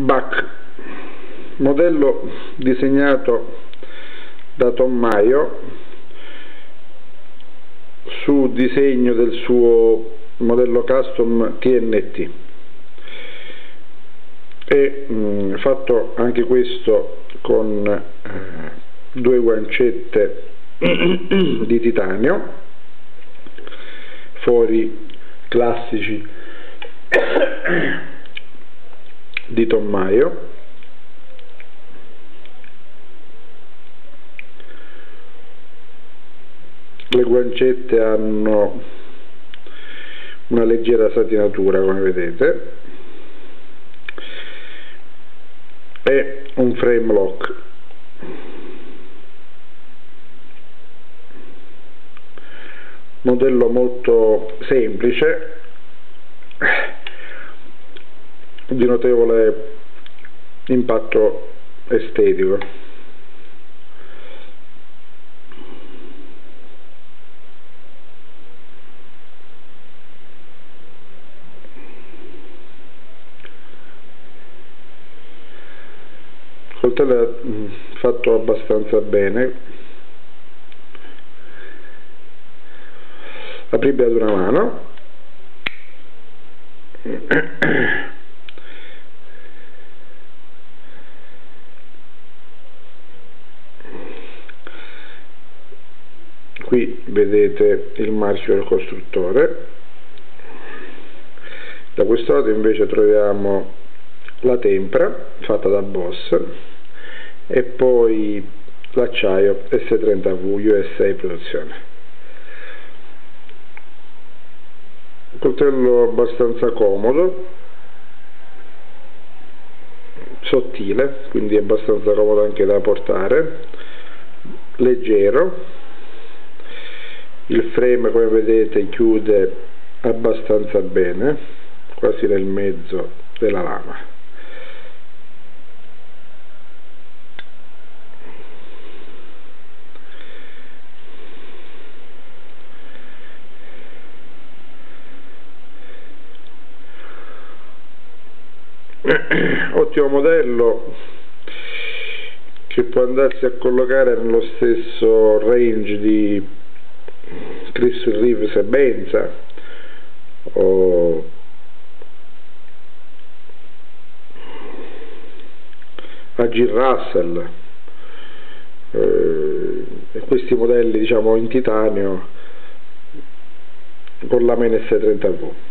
back, modello disegnato da Mayo su disegno del suo modello custom TNT, e fatto anche questo con due guancette di titanio, fori classici di Mayo, le guancette hanno una leggera satinatura, come vedete, e un frame lock. Modello molto semplice, di notevole impatto estetico. Coltello è fatto abbastanza bene, apribile ad una mano, qui vedete il marchio del costruttore. Da questo lato invece troviamo la tempra fatta da Boss e poi l'acciaio S30V USA produzione. Un coltello abbastanza comodo, sottile, quindi abbastanza comodo anche da portare, leggero. Il frame, come vedete, chiude abbastanza bene, quasi nel mezzo della lama. Ottimo modello che può andarsi a collocare nello stesso range di Chris Reeves e Benza o a G. Russell, e questi modelli, diciamo, in titanio con la main S30V.